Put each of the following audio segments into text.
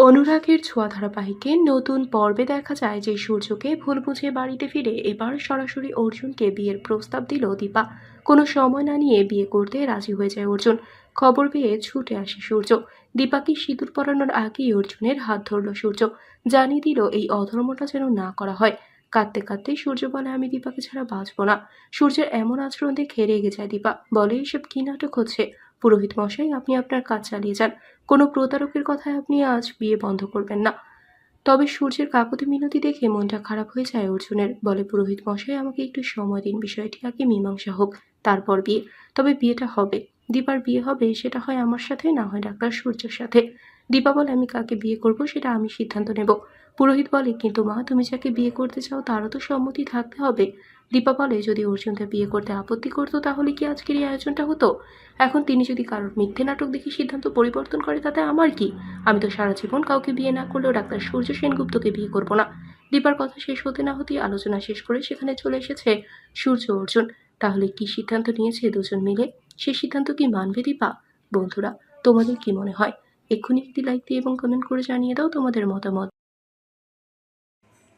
অনুরাগের ছোঁয়া ধারাবাহিকের নতুন পর্বে দেখা যায় যে সূর্যকে ভুল বুঝে বাড়িতে ফিরে এবার সরাসরি অর্জুনকে বিয়ের প্রস্তাব দিল দীপা। কোনো সময় না নিয়ে বিয়ে করতে রাজি হয়ে যায় অর্জুন। খবর পেয়ে ছুটে আসে সূর্য। দীপাকে সিঁদুর পরানোর আগেই অর্জুনের হাত ধরল সূর্য। জানিয়ে দিল এই অধর্মটা যেন না করা হয়। কাঁদতে কাঁদতে সূর্য বলে, আমি দীপাকে ছাড়া বাঁচবো না। সূর্যের এমন আচরণ দেখে রেগে যায় দীপা, বলে, এসব কি নাটক হচ্ছে? পুরোহিত মশাই, আপনি আপনার কাজ চালিয়ে যান। কোনো প্রতারকের কথায় আপনি আজ বিয়ে বন্ধ করবেন না। তবে সূর্যের কাকুতি মিনতি দেখে মনটা খারাপ হয়ে যায় অর্জুনের। বলে, পুরোহিত মশাই, আমাকে একটু সময় দিন, বিষয়টি আগে মীমাংসা হোক, তারপর বিয়ে। তবে বিয়েটা হবে, দীপার বিয়ে হবে, সেটা হয় আমার সাথে, না হয় ডাক্তার সূর্যের সাথে। দীপা বলে, আমি কাকে বিয়ে করব সেটা আমি সিদ্ধান্ত নেব। পুরোহিত বলে, কিন্তু মা, তুমি যাকে বিয়ে করতে চাও তারও তো সম্মতি থাকতে হবে। দীপা বলে, যদি অর্জুনকে বিয়ে করতে আপত্তি করতো তাহলে কি আজকের এই আয়োজনটা হতো? এখন তিনি যদি কারোর মিথ্যে নাটক দেখে সিদ্ধান্ত পরিবর্তন করে তাতে আমার কি? আমি তো সারা জীবন কাউকে বিয়ে না করলেও ডাক্তার সূর্য সেনগুপ্তকে বিয়ে করব না। দীপার কথা শেষ হতে না হতেই আলোচনা শেষ করে সেখানে চলে এসেছে সূর্য অর্জুন। তাহলে কি সিদ্ধান্ত নিয়েছে দুজন মিলে? সেই সিদ্ধান্ত কি মানবে দীপা? বন্ধুরা, তোমাদের কি মনে হয়? এক্ষুনি একটি লাইক দিয়ে এবং কমেন্ট করে জানিয়ে দাও তোমাদের মতামত।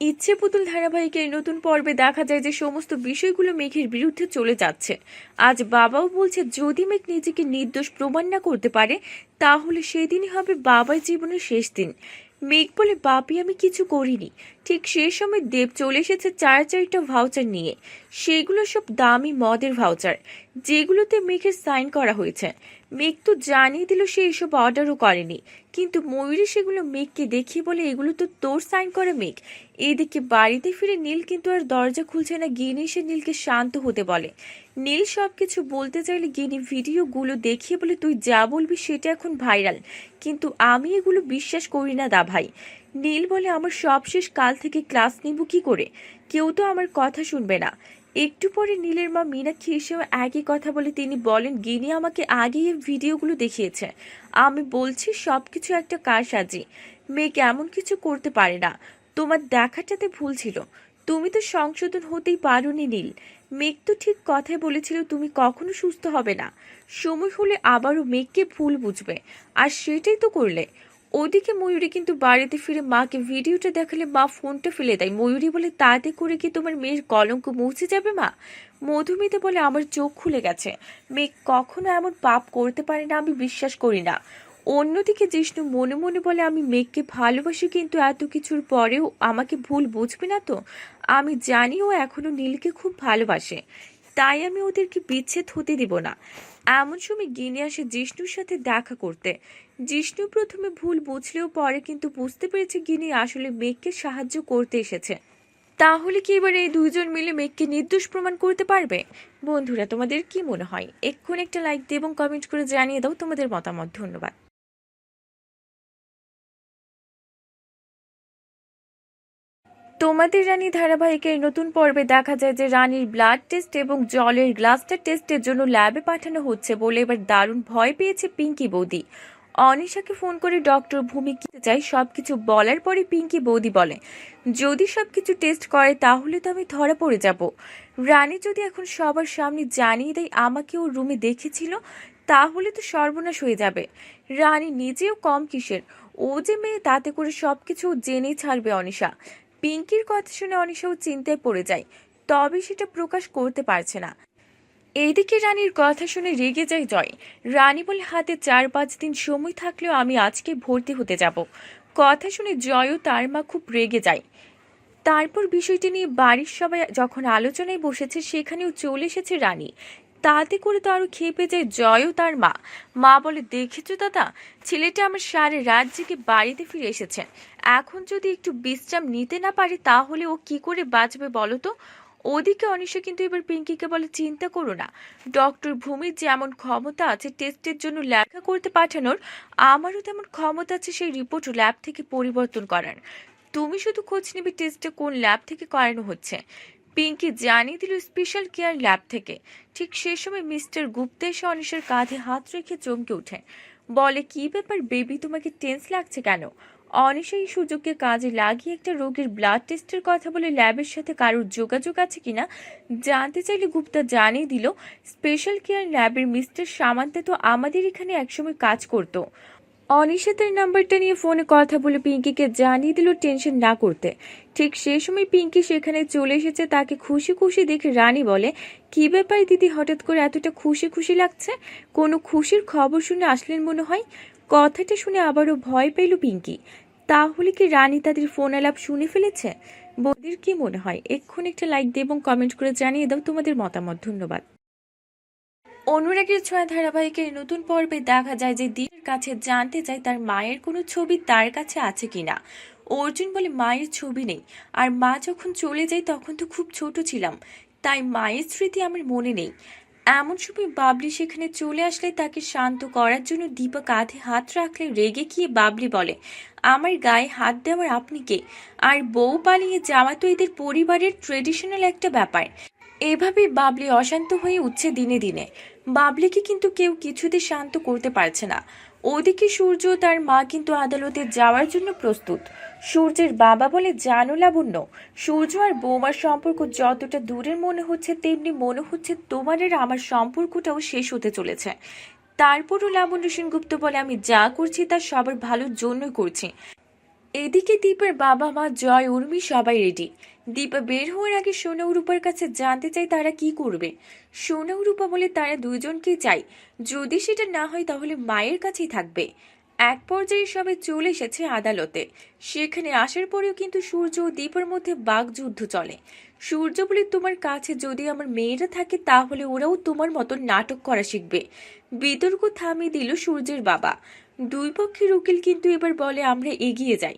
ইচ্ছে পুতুল ধারাবাহিকের নতুন পর্বে দেখা যায় যে সমস্ত বিষয়গুলো মেঘের বিরুদ্ধে চলে যাচ্ছে। আজ বাবাও বলছে যদি মেঘ নিজেকে নির্দোষ প্রমাণ না করতে পারে তাহলে সেদিনই হবে বাবার জীবনের শেষ দিন। মেঘ বলে, বাপি আমি কিছু করিনি। ঠিক সেই সময় দেব চলে এসেছে চারটা ভাউচার নিয়ে। সেগুলো সব দামি মদের ভাউচার, যেগুলোতে মেঘের সাইন করা হয়েছে। মেঘ তো জানিয়ে দিল সে এসব অর্ডারও করেনি, কিন্তু ময়ূরী সেগুলো মেঘকে দেখিয়ে বলে, এগুলো তো তোর সাইন করে মেঘ। এদিকে বাড়িতে ফিরে নীল কিন্তু আর দরজা খুলছে না। গিনি এসে নীলকে শান্ত হতে বলে। নীল সবকিছু বলতে চাইলে গিনি ভিডিওগুলো দেখিয়ে বলে, তুই যা বলবি সেটা এখন ভাইরাল, কিন্তু আমি এগুলো বিশ্বাস করি না দা ভাই। নীল বলে, আমার সব শেষ, কাল থেকে ক্লাস নিব কি করে? কেউ তো আমার কথা শুনবে না। একটু পরে নীলের মা মীনাক্ষী এসেও একই কথা বলে। তিনি বলেন, গিনি আমাকে আগেই এই ভিডিওগুলো দেখিয়েছে। আমি বলছি সবকিছু একটা কারসাজি। মেয়ে এমন কিছু করতে পারে না। তোমার দেখাটাতে ভুল ছিল। তুমি তো সংশোধন হতেই পারোনি নীল। মেঘ তো ঠিক কথাই বলেছিল, তুমি কখনো সুস্থ হবে না। সময় হলে আবারও মেঘকে ভুল বুঝবে, আর সেটাই তো করলে। ওদিকে ময়ূরী কিন্তু বাড়িতে ফিরে মাকে ভিডিওটা দেখালে মা ফোনটা ফেলে দেয়। ময়ূরী বলে, তাতে করে কি তোমার মেয়ের কলঙ্ক মুছে যাবে মা? মধুমিতা বলে, আমার চোখ খুলে গেছে। মেঘ কখনো এমন পাপ করতে পারে না, আমি বিশ্বাস করি না। অন্যদিকে জিষ্ণু মনে মনে বলে, আমি মেঘকে ভালোবাসি, কিন্তু এত কিছুর পরেও আমাকে ভুল বুঝবে না তো? আমি জানি ও এখনো নীলকে খুব ভালোবাসে, তাই আমি ওদেরকে বিচ্ছেদ হতে দিব না। এমন সময় গিনি আসে জিষ্ণুর সাথে দেখা করতে। জিষ্ণু প্রথমে ভুল বুঝলেও পরে কিন্তু বুঝতে পেরেছে গিনি আসলে মেঘকে সাহায্য করতে এসেছে। তাহলে কি এবার এই দুইজন মিলে মেঘকে নির্দোষ প্রমাণ করতে পারবে? বন্ধুরা, তোমাদের কি মনে হয়? এক্ষুনি একটা লাইক দিয়ে এবং কমেন্ট করে জানিয়ে দাও তোমাদের মতামত। ধন্যবাদ। তোমাদের রানী ধারাবাহিকের নতুন পর্বে দেখা যায় যে রানীর ব্লাড টেস্ট এবং জলের গ্লাসটা টেস্টের জন্য ল্যাবে পাঠানো হচ্ছে বলে এবার দারুণ ভয় পেয়েছে পিঙ্কি বৌদি। অনিশাকে ফোন করে ডক্টর ভূমি কি চাই সবকিছু বলার পরে পিঙ্কি বৌদি বলে, যদি সবকিছু টেস্ট করে তাহলে তো আমি ধরা পড়ে যাব। রানী যদি এখন সবার সামনে জানিয়ে দেয় আমাকে ওর রুমে দেখেছিল, তাহলে তো সর্বনাশ হয়ে যাবে। রানী নিজেও কম কিসের, ও যে মেয়ে, তাতে করে সবকিছু জেনেই ছাড়বে অনিশা। পিঙ্কির কথা শুনে অনিশাও চিন্তায় পড়ে যায়, তবে সেটা প্রকাশ করতে পারছে না। এইদিকে রানীর কথা শুনে রেগে যায় জয়। রানী বলে, হাতে 4-5 দিন সময় থাকলেও আমি আজকে ভর্তি হতে যাব। কথা শুনে জয়ও তার মা খুব রেগে যায়। তারপর বিষয়টি নিয়ে বাড়ির সবাই যখন আলোচনায় বসেছে সেখানেও চলে এসেছে রানী। তাতে করে তো আরো খেপে যায় জয়ও তার মা। মা বলে, দেখেছো দাদা, ছেলেটা আমার সারা রাত জেগে বাড়িতে ফিরে এসেছে। এখন যদি একটু বিশ্রাম নিতে না পারে তাহলে ও কি করে বাঁচবে বলো তো? ওদিকে অনিশা কিন্তু এবার পিঙ্কিকে বলে, চিন্তা করো না, ডক্টর ভূমির যেমন ক্ষমতা আছে টেস্টের জন্য ল্যাব করতে পাঠানোর, আমারও তেমন ক্ষমতা আছে সেই রিপোর্ট ল্যাব থেকে পরিবর্তন করার। তুমি শুধু খোঁজ নিবি টেস্টটা কোন ল্যাব থেকে করানো হচ্ছে। পিঙ্কি জানিয়ে দিল স্পেশাল কেয়ার ল্যাব থেকে। ঠিক সেই সময় মিস্টার গুপ্তা এসে অনিশার কাঁধে হাত রেখে চমকে ওঠে। বলে, কি ব্যাপার বেবি, তোমাকে টেন্স লাগছে কেন? অনিশা এই সুযোগকে কাজে লাগিয়ে একটা রোগীর ব্লাড টেস্টের কথা বলে ল্যাবের সাথে কারোর যোগাযোগ আছে কিনা জানতে চাইলে গুপ্তা জানিয়ে দিল, স্পেশাল কেয়ার ল্যাবের মিস্টার সামান্তা তো আমাদের এখানে একসময় কাজ করতো। অনিশাতের নাম্বারটা নিয়ে ফোনে কথা বলে পিঙ্কিকে জানিয়ে দিল টেনশন না করতে। ঠিক সে সময় পিঙ্কি সেখানে চলে এসেছে। তাকে খুশি খুশি দেখে রানী বলে, কি ব্যাপার দিদি, হঠাৎ করে এতটা খুশি খুশি লাগছে? কোনো খুশির খবর শুনে আসলেন মনে হয়। কথাটা শুনে আবারও ভয় পেল পিঙ্কি। তাহলে কি রানী তাদের ফোন আলাপ শুনে ফেলেছে? বৌদির কি মনে হয়? এক্ষুনি একটা লাইক দিয়ে এবং কমেন্ট করে জানিয়ে দাও তোমাদের মতামত। ধন্যবাদ। অনুরাগের ছোঁয়া ধারাবাহিকের নতুন পর্বে দেখা যায় যে দীপের কাছে জানতে চায় তার মায়ের কোনো ছবি তার কাছে আছে কিনা। অর্জুন বলে মায়ের ছবি নেই, আর মা যখন চলে যায় তখন তো খুব ছোট ছিলাম, তাই মায়ের স্মৃতি আমার মনে নেই। এমন সময় বাবলি সেখানে চলে আসলে তাকে শান্ত করার জন্য দীপা কাঁধে হাত রাখলে রেগে গিয়ে বাবলি বলে, আমার গায়ে হাত দেওয়ার আপনি কে? আর বউ পালিয়ে যাওয়া তো এদের পরিবারের ট্রেডিশনাল একটা ব্যাপার। এভাবেই বাবলি অশান্ত হয়ে উঠছে দিনে দিনে। বাবলিকে কিন্তু কেউ কিছুতে শান্ত করতে পারছে না। ওদিকে সূর্য ও তার মা কিন্তু আদালতে যাওয়ার জন্য প্রস্তুত। সূর্যের বাবা বলে, জানো লাবণ্য, সূর্য আর বৌমার সম্পর্ক যতটা দূরের মনে হচ্ছে তেমনি মনে হচ্ছে তোমার আর আমার সম্পর্কটাও শেষ হতে চলেছে। তারপরও লাবণ্য সেনগুপ্ত বলে, আমি যা করছি তা সবার ভালোর জন্যই করছি। এদিকে দীপার বাবা মা জয় উর্মি সবাই রেডি। দীপা বের হওয়ার আগে সোনা ও রূপার কাছে জানতে চাই তারা কি করবে। সোনা ও রূপা বলে তারা দুজনকেই চাই, যদি সেটা না হয় তাহলে মায়ের কাছেই থাকবে। এক পর্যায়ে সবাই চলে এসেছে আদালতে। সেখানে আসার পরেও কিন্তু সূর্য ও দীপার মধ্যে বাকযুদ্ধ চলে। সূর্য বলে, তোমার কাছে যদি আমার মেয়েরা থাকে তাহলে ওরাও তোমার মতো নাটক করা শিখবে। বিতর্ক থামিয়ে দিল সূর্যের বাবা। দুই পক্ষের উকিল কিন্তু এবার বলে, আমরা এগিয়ে যাই।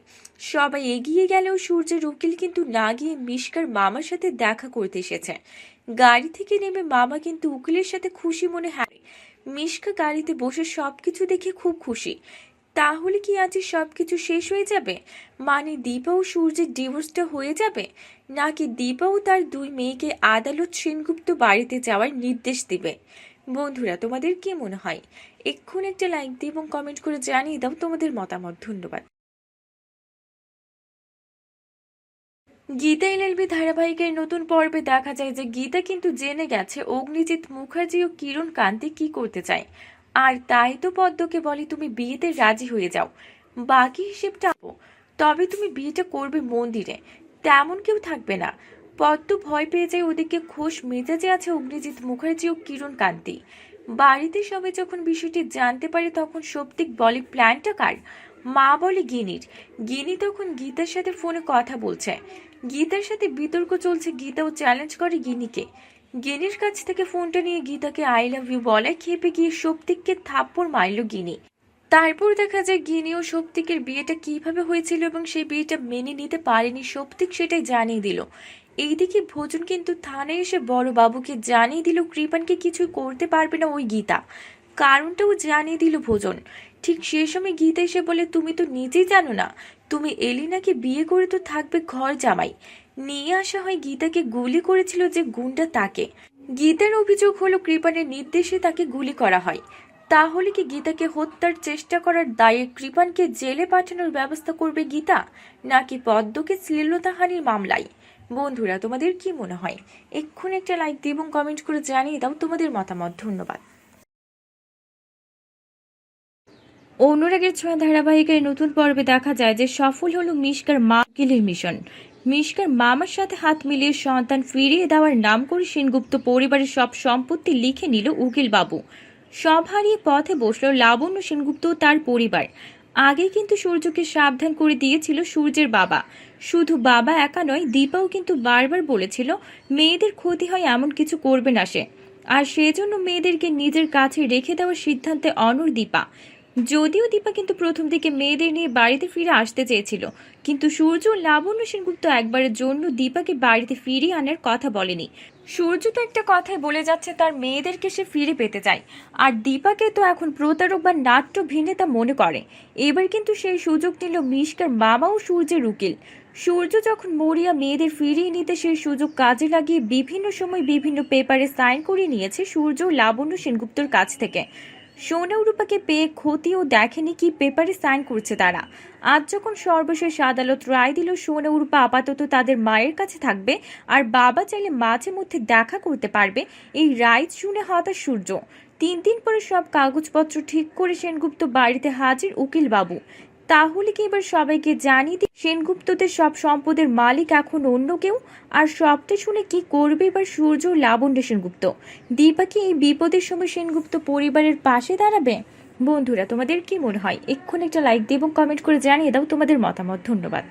সবাই এগিয়ে গেলেও সূর্যের উকিল কিন্তু না গিয়ে মিশকার মামার সাথে দেখা করতে এসেছে। গাড়ি থেকে নেমে মামা কিন্তু উকিলের সাথে খুশি মনে হাঁটে। মিশকা গাড়িতে বসে সবকিছু দেখে খুব খুশি। তাহলে কি আজ সবকিছু শেষ হয়ে যাবে? মানে দীপা ও সূর্যের ডিভোর্সটা হয়ে যাবে, নাকি দীপা ও তার দুই মেয়েকে আদালত সেনগুপ্ত বাড়িতে যাওয়ার নির্দেশ দিবে? বন্ধুরা, তোমাদের কি মনে হয়? এক্ষুনি একটা লাইক দিয়ে এবং কমেন্ট করে জানিয়ে দাও তোমাদের মতামত। ধন্যবাদ। গীতা এলএলবি ধারাবাহিকের নতুন পর্বে দেখা যায় যে গীতা কিন্তু জেনে গেছে অগ্নিজিৎ মুখার্জি ও কিরণ কান্তি কি করতে চায়। আর তাই তো পদ্মকে বলে, তুমি বিয়েতে রাজি হয়ে যাও, বাকি হিসেবটা আপো। তবে তুমি বিয়েটা করবে মন্দিরে, তেমন কেউ থাকবে না। পদ্ম ভয় পেয়ে যায়। ওদিকে খোশ মেজাজে আছে অগ্নিজিৎ মুখার্জি ও কিরণ কান্তি। বাড়িতে সবাই যখন বিষয়টি জানতে পারে তখন সৌপ্তিক বলে, প্ল্যানটা কার? মা বলে, গিনির। গিনি তখন গীতার সাথে ফোনে কথা বলছে। গীতার সাথে বিতর্ক চলছে। গীতাও চ্যালেঞ্জ করে গিনিকে। গিনির কাছ থেকে ফোনটা নিয়ে গীতাকে আই লাভ ইউ বলায় খেপে গিয়ে সৌপ্তিককে থাপ্পড় মারল গিনি। তারপর দেখা যায় গিনি ও সৌপ্তিকের বিয়েটা কিভাবে হয়েছিল এবং সেই বিয়েটা মেনে নিতে পারেনি সৌপ্তিক, সেটাই জানিয়ে দিল। এইদিকে ভোজন কিন্তু থানায় এসে বড় বাবুকে জানিয়ে দিল কৃপানকে কিছুই করতে পারবে না ওই গীতা। কারণটাও জানিয়ে দিল ভোজন। ঠিক সেই সময় গীতা এসে বলে, তুমি তো নিজেই জানো না, তুমি এলিনাকে বিয়ে করে তো থাকবে ঘর জামাই। নিয়ে আসা হয় গীতাকে গুলি করেছিল যে গুন্ডা তাকে। গীতার অভিযোগ হলো কৃপানের নির্দেশে তাকে গুলি করা হয়। তাহলে কি গীতাকে হত্যার চেষ্টা করার দায়ে কৃপানকে জেলে পাঠানোর ব্যবস্থা করবে গীতা, নাকি পদ্মকে শ্লীলতাহানির মামলায়? বন্ধুরা, তোমাদের কি মনে হয়? এক্ষুনি একটা লাইক দিয়ে এবং কমেন্ট করে জানিয়ে দাও তোমাদের মতামত। ধন্যবাদ। অনুরাগের ছোঁয়া ধারাবাহিকের নতুন পর্বে দেখা যায় যে সফল হলো মিশকার মা উকিলের মিশন। মিশকার মামার সাথে হাত মিলিয়ে সন্তান ফিরিয়ে দেওয়ার নাম করে সেনগুপ্ত পরিবারের সব সম্পত্তি লিখে নিল উকিল বাবু। সব হারিয়ে পথে বসল লাবণ্য সেনগুপ্ত ও তার পরিবার। আগে কিন্তু সূর্যকে সাবধান করে দিয়েছিল সূর্যের বাবা। শুধু বাবা একা নয়, দীপাও কিন্তু বারবার বলেছিল মেয়েদের ক্ষতি হয় এমন কিছু করবে না সে। আর সেজন্য মেয়েদেরকে নিজের কাছে রেখে দেওয়ার সিদ্ধান্তে অনড় দীপা। যদিও দীপা কিন্তু প্রথম দিকে মেয়েদের নিয়ে বাড়িতে ফিরে আসতে চেয়েছিল, কিন্তু সূর্য ও লাবণ্য সেনগুপ্ত একবারের জন্য দীপাকে বাড়িতে ফিরিয়ে আনার কথা বলেনি। সূর্য তো একটা কথাই বলে যাচ্ছে তার মেয়েদেরকে সে ফিরে পেতে চায়, আর দীপাকে তো এখন প্রতারক বা নাট্যভিনেতা মনে করে। এবার কিন্তু সেই সুযোগ নিল মিশকার মামা ও সূর্যের উকিল। সূর্য যখন মরিয়া মেয়েদের ফিরিয়ে নিতে সেই সুযোগ কাজে লাগিয়ে বিভিন্ন সময় বিভিন্ন পেপারে সাইন করে নিয়েছে সূর্য ও লাবণ্য সেনগুপ্তর কাছ থেকে। সোনা রূপাকে পেয়ে ক্ষতিও দেখেনি কি পেপারে সাইন করছে তারা। আজ যখন সর্বশেষ আদালত রায় দিল সোনা রূপা আপাতত তাদের মায়ের কাছে থাকবে, আর বাবা চাইলে মাঝে মধ্যে দেখা করতে পারবে, এই রায় শুনে হতাশ সূর্য। 3 দিন পরে সব কাগজপত্র ঠিক করে সেনগুপ্ত বাড়িতে হাজির উকিল বাবু। তাহলে কি এবার সবাইকে জানিয়ে দিই সেনগুপ্তদের সব সম্পদের মালিক এখন অন্য কেউ? আর সবটা শুনে কি করবে এবার সূর্য ও লাবণ্য সেনগুপ্ত? দীপা কি এই বিপদের সময় সেনগুপ্ত পরিবারের পাশে দাঁড়াবে? বন্ধুরা, তোমাদের কি মনে হয়? এক্ষুনি একটা লাইক দিয়ে এবং কমেন্ট করে জানিয়ে দাও তোমাদের মতামত। ধন্যবাদ।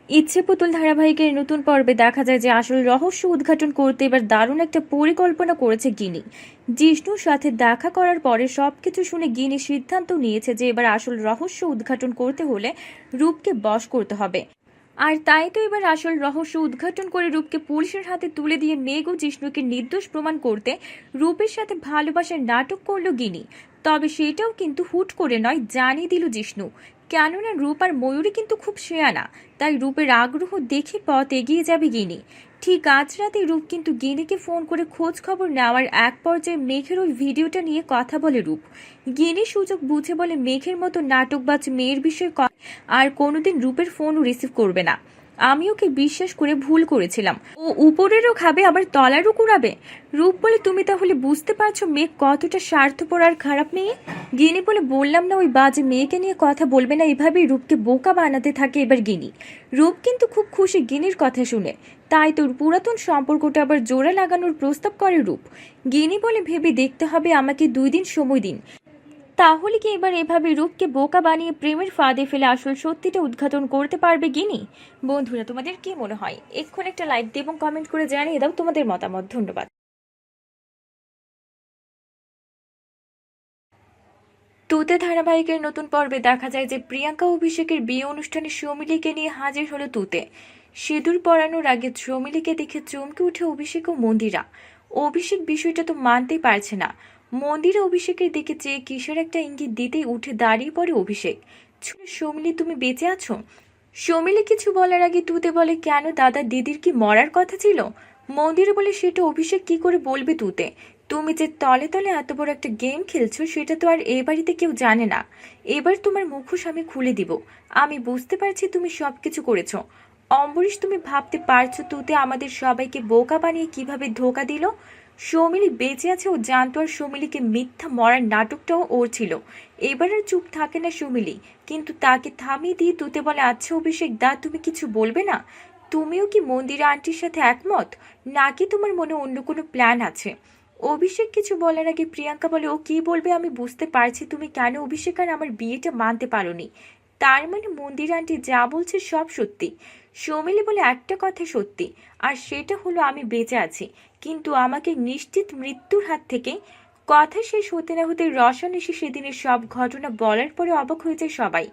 ইচ্ছে পুতুল ধারাবাহিকের নতুন পর্বে দেখা যায় যে আসল রহস্য উদ্ঘাটন করতে এবার দারুণ একটা পরিকল্পনা করেছে গিনি। জিষ্ণুর সাথে দেখা করার পরে সবকিছু শুনে গিনি সিদ্ধান্ত নিয়েছে যে এবার আসল রহস্য উদ্ঘাটন করতে হলে রূপকে বশ করতে হবে। আর তাই তো এবার আসল রহস্য উদ্ঘাটন করে রূপকে পুলিশের হাতে তুলে দিয়ে মেঘ ও জিষ্ণুকে নির্দোষ প্রমাণ করতে রূপের সাথে ভালোবাসার নাটক করলো গিনি। তবে সেটাও কিন্তু হুট করে নয়, জানিয়ে দিল জিষ্ণু। কেননা রূপ আর ময়ূরী কিন্তু খুব শেয়ানা, তাই রূপের আগ্রহ দেখে পথ এগিয়ে যাবে গিনি। ঠিক আজ রাতে রূপ কিন্তু গিনিকে ফোন করে খোঁজ খবর নেওয়ার এক পর্যায়ে মেঘের ওই ভিডিওটা নিয়ে কথা বলে রূপ। গিনি সুযোগ বুঝে বলে মেঘের মতো নাটকবাজ মেয়ের বিষয়ে আর কোনোদিন রূপের ফোনও রিসিভ করবে না। আমি ওকে বিশ্বাস করে ভুল করেছিলাম। ও উপরেরও খাবে আবার তলারও কুড়াবে। রূপ বলে তুমি তাহলে বুঝতে পারছো মেঘ কতটা স্বার্থপর আর খারাপ মেয়ে। গিনি বলে বললাম না ওই বাজে মেয়েকে নিয়ে কথা বলবে না। এভাবেই রূপকে বোকা বানাতে থাকে এবার গিনি। রূপ কিন্তু খুব খুশি গিনির কথা শুনে, তাই তোর পুরাতন সম্পর্কটা আবার জোড়া লাগানোর প্রস্তাব করে রূপ। গিনি বলে ভেবে দেখতে হবে, আমাকে 2 দিন সময় দিন। তাহলে কি এবার এভাবে রূপকে বোকা বানিয়ে প্রেমের ফাঁদে ফেলে আসল সত্যিটা উদ্ঘাটন করতে পারবে গিনি? বন্ধুরা, তোমাদের কি মনে হয়? এক্ষুনি একটা লাইক দিয়ে এবং কমেন্ট করে জানিয়ে দাও তোমাদের মতামত। ধন্যবাদ। তুতে ধারাবাহিকের নতুন পর্বে দেখা যায় যে প্রিয়াঙ্কা অভিষেকের বিয়ে অনুষ্ঠানে সৌমিলিকে নিয়ে হাজির হলো তুতে। সিঁদুর পরানোর আগে সৌমিলিকে দেখে চমকে উঠে অভিষেক ও মন্দিরা। অভিষেক বিষয়টা তো মানতেই পারছে না। মন্দিরা অভিষেকের দিকে চেয়ে কিসের একটা ইঙ্গিত দিতেই উঠে দাঁড়িয়ে পড়ে অভিষেক। সৌমিলি, তুমি বেঁচে আছো? সৌমিলি কিছু বলার আগে তুতে বলে, কেন দাদা দিদির কি মরার কথা ছিল? মন্দিরে বলে, সেটা অভিষেক কি করে বলবে তুতে? তুমি যে তলে তলে এত বড় একটা গেম খেলছো সেটা তো আর এই বাড়িতে কেউ জানে না। এবার তোমার মুখোশ আমি খুলে দিব। আমি বুঝতে পারছি তুমি সবকিছু করেছো। অম্বরীশ, তুমি ভাবতে পারছো তুতে আমাদের সবাইকে বোকা বানিয়ে কিভাবে ধোকা দিল? সৌমিলি বেঁচে আছে ও জানতো, আর সৌমিলিকে মিথ্যা মরার নাটকটাও ওর ছিল। এবার আর চুপ থাকে না সৌমিলি, কিন্তু তাকে থামিয়ে দিয়ে তুতে বলে, আচ্ছা অভিষেক দা, তুমি কিছু বলবে না? তুমিও কি মন্দিরা আন্টির সাথে একমত, নাকি তোমার মনে অন্য কোনো প্ল্যান আছে? অভিষেক কিছু বলার আগে প্রিয়াঙ্কা বলে, ও কি বলবে আমি বুঝতে পারছি। তুমি কেন অভিষেক আর আমার বিয়েটা মানতে পারোনি? তার মানে মন্দির আন্টি যা বলছে সব সত্যি? সৌমিলি বলে, একটা কথা সত্যি, আর সেটা হলো আমি বেঁচে আছি, কিন্তু আমাকে নিশ্চিত মৃত্যুর হাত থেকে। কথা শেষ হতে না হতে রসান এসে সেদিনের সব ঘটনা বলার পরে অবাক হয়ে যায় সবাই।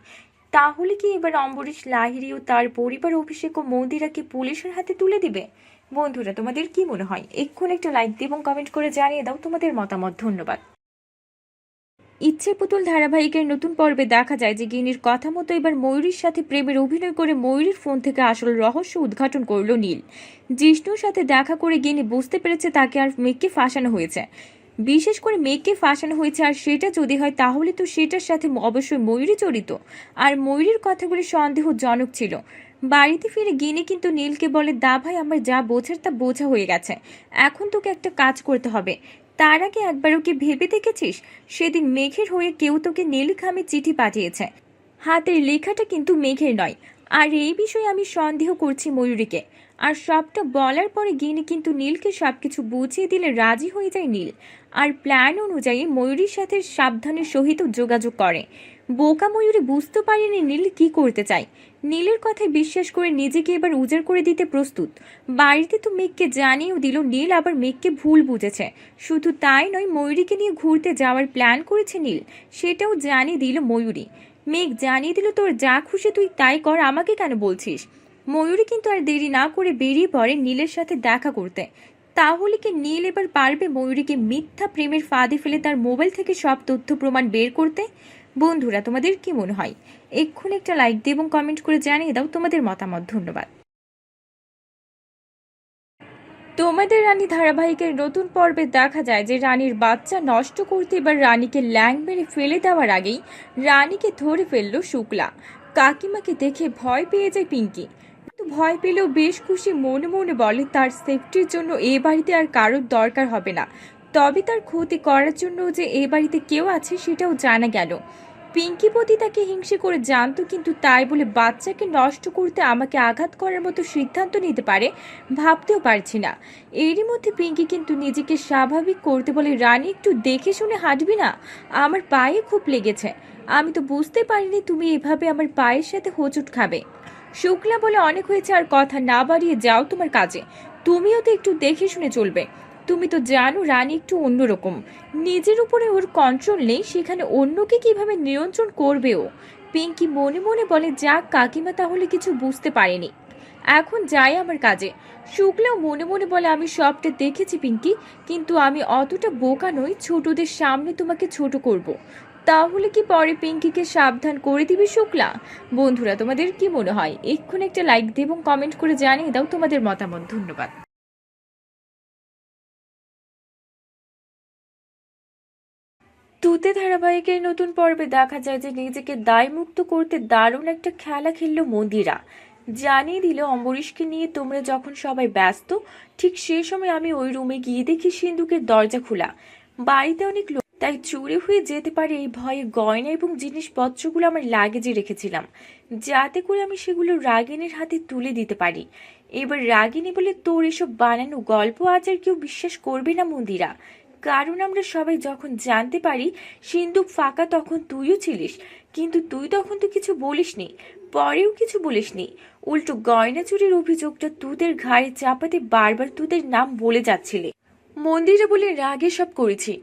তাহলে কি এবার অম্বরীশ, লাহিড়ী ও তার পরিবার অভিষেক ও মন্দিরাকে পুলিশের হাতে তুলে দিবে? বন্ধুরা, তোমাদের কি মনে হয়? এক্ষুনি একটা লাইক দিয়ে এবং কমেন্ট করে জানিয়ে দাও তোমাদের মতামত। ধন্যবাদ। ইচ্ছে পুতুল ধারাবাহিকের নতুন পর্বে দেখা যায় যে গিনির কথা মতো এবার ময়ূরীর সাথে প্রেমের অভিনয় করে ময়ূরীর ফোন থেকে আসল রহস্য উদ্ঘাটন করলো নীল। জিষ্ণুর সাথে দেখা করে গিনি বুঝতে পেরেছে তাকে আর মেঘকে ফাঁসানো হয়েছে। বিশেষ করে মেঘকে ফাঁসানো হয়েছে, আর সেটা যদি হয় তাহলে তো সেটার সাথে অবশ্যই ময়ূরী জড়িত। আর ময়ূরীর কথাগুলি সন্দেহজনক ছিল। বাড়িতে ফিরে গিনি কিন্তু নীলকে বলে, দা ভাই, আমার যা বোঝার তা বোঝা হয়ে গেছে। এখন তোকে একটা কাজ করতে হবে। তার আগে একবারও কি ভেবে দেখেছিস সেদিন মেঘের হয়ে কেউ তোকে নীলখামে চিঠি পাঠিয়েছে? হাতের লেখাটা কিন্তু মেঘের নয়। আর এই বিষয়ে আমি সন্দেহ করছি ময়ূরীকে। আর সবটা বলার পরে গিনি কিন্তু নীলকে সবকিছু বুঝিয়ে দিলে রাজি হয়ে যায় নীল। আর প্ল্যান অনুযায়ী ময়ূরীর সাথে সাবধানের সহিত যোগাযোগ করে। বোকা ময়ূরী বুঝতে পারেনি নীল কি করতে চায়। নীলের কথায় বিশ্বাস করে নিজেকে এবার উজাড় করে দিতে প্রস্তুত। বাড়িতে তো মেঘকে জানিয়েও দিল নীল আবার মেঘকে ভুল বুঝেছে। শুধু তাই নয়, ময়ূরীকে নিয়ে ঘুরতে যাওয়ার প্ল্যান করেছে নীল, সেটাও জানিয়ে দিল ময়ূরী। মেঘ জানিয়ে দিল, তোর যা খুশি তুই তাই কর, আমাকে কেন বলছিস? ময়ূরী কিন্তু আর দেরি না করে বেরিয়ে পড়ে নীলের সাথে দেখা করতে। তাহলে কি নীল এবার পারবে ময়ূরীকে মিথ্যা প্রেমের ফাঁদে ফেলে তার মোবাইল থেকে সব তথ্য প্রমাণ বের করতে? বন্ধুরা, তোমাদের কি মনে হয়? এক্ষুনি একটা লাইক দিয়ে এবং কমেন্ট করে জানিয়ে দাও তোমাদের মতামত। ধন্যবাদ। তোমাদের রানী ধারাবাহিকের নতুন পর্বে দেখা যায় যে রানীর বাচ্চা নষ্ট করতে এবার রানীকে ল্যাং মেরে ফেলে দেওয়ার আগেই রানীকে ধরে ফেললো শুক্লা। কাকিমাকে দেখে ভয় পেয়ে যায় পিঙ্কি, কিন্তু ভয় পেলেও বেশ খুশি মনে মনে বলে তার সেফটির জন্য এ বাড়িতে আর কারোর দরকার হবে না। তবে তার ক্ষতি করার জন্য যে এই বাড়িতে কেউ আছে সেটাও জানা গেল। পিঙ্কি প্রতি তাকে হিংসে করে জানতো, কিন্তু তাই বলে বাচ্চাকে নষ্ট করতে আমাকে আঘাত করার মতো সিদ্ধান্ত নিতে পারে ভাবতেও পারছি না। এরই মধ্যে পিঙ্কি কিন্তু নিজেকে স্বাভাবিক করতে বলে, রানী একটু দেখে শুনে হাঁটবি না? আমার পায়ে খুব লেগেছে। আমি তো বুঝতে পারিনি তুমি এভাবে আমার পায়ের সাথে হোঁচট খাবে। শুক্লা বলে, অনেক হয়েছে, আর কথা না বাড়িয়ে যাও তোমার কাজে। তুমিও তো একটু দেখে শুনে চলবে। তুমি তো জানো রানী একটু অন্যরকম, নিজের উপরে ওর কন্ট্রোল নেই, সেখানে অন্যকে কিভাবে নিয়ন্ত্রণ করবে ও। পিঙ্কি মনে মনে বলে, যাক কাকিমা তাহলে কিছু বুঝতে পারেনি, এখন যাই আমার কাজে। শুক্লাও মনে মনে বলে, আমি সবটা দেখেছি পিঙ্কি, কিন্তু আমি অতটা বোকা নই ছোটদের সামনে তোমাকে ছোট করব। তাহলে কি পরে পিঙ্কিকে সাবধান করে দিবি শুক্লা? বন্ধুরা, তোমাদের কি মনে হয়? এক্ষুনি একটা লাইক দিয়ে এবং কমেন্ট করে জানিয়ে দাও তোমাদের মতামত। ধন্যবাদ। তুতে ধারাবাহিকের নতুন পর্বে দেখা যায় যে নিজেকে দায়মুক্ত করতে দারুণ একটা খেলা খেললো মন্দিরা। জানিয়ে দিল, অম্বরীশকে নিয়ে তোমরা যখন সবাই ব্যস্ত, ঠিক সেই সময় আমি ওই রুমে গিয়ে দেখি সিন্ধুকের দরজা খোলা। বাড়িতে অনেক লোক, তাই চুরি হয়ে যেতে পারে এই ভয়ে গয়না এবং জিনিসপত্রগুলো আমার লাগেজে রেখেছিলাম, যাতে করে আমি সেগুলো রাগিনীর হাতে তুলে দিতে পারি। এবার রাগিনী বলে, তোর এসব বানানো গল্প আজ আর কেউ বিশ্বাস করবে না মন্দিরা, কারণ আমরা সবাই যখন জানতে পারি সিন্দুক ফাঁকা তখন তুইও ছিলিস, কিন্তু তুই তখন তো কিছু বলিসনি, পরেও কিছু বলিসনি, উল্টো গয়না চুরির অভিযোগটা তুদের ঘাড়ে চাপাতে বারবার তুদের নাম বলে যাচ্ছিলে। মন্দিরে বলে, রাগে সব করেছি,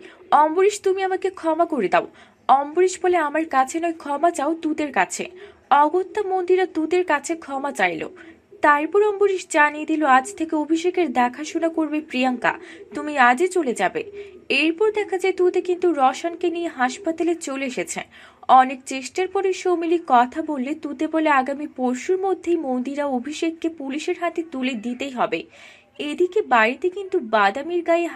অম্বরীশ তুমি আমাকে ক্ষমা করে দাও। অম্বরীশ বলে, আমার কাছে নয়, ক্ষমা চাও তুদের কাছে। অগত্যা মন্দিরা তুদের কাছে ক্ষমা চাইলো। তারপর অম্বরীশ জানিয়ে দিল, আজ থেকে অভিষেকের দেখাশোনা করবে প্রিয়াঙ্কা, তুমি আজই চলে যাবে। এরপর দেখা যায় তুতে কিন্তু রসানকে নিয়ে হাসপাতালে চলে এসেছে। অনেক চেষ্টার পরে সৌমিলি কথা বললে তুতে বলে, আগামী পরশুর মধ্যেই মন্দিরা অভিষেককে পুলিশের হাতে তুলে দিতেই হবে। এদিকে বাড়িতে কিন্তু বাদামির গায়ে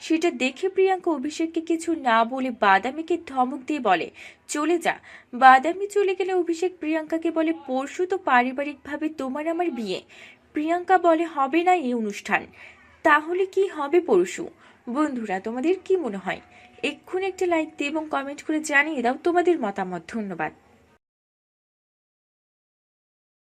সেটা দেখে প্রিয়াঙ্কা অভিষেককে কিছু না বলে বাদামিকে ধমক দিয়ে বলে, চলে যা। বাদামি চলে গেলে অভিষেক প্রিয়াঙ্কাকে বলে, পরশু তো পারিবারিকভাবে তোমার আমার বিয়ে। প্রিয়াঙ্কা বলে, হবে না এই অনুষ্ঠান। তাহলে কি হবে পরশু? বন্ধুরা, তোমাদের কি মনে হয়? এক্ষুনি একটা লাইক দিয়ে এবং কমেন্ট করে জানিয়ে দাও তোমাদের মতামত। ধন্যবাদ।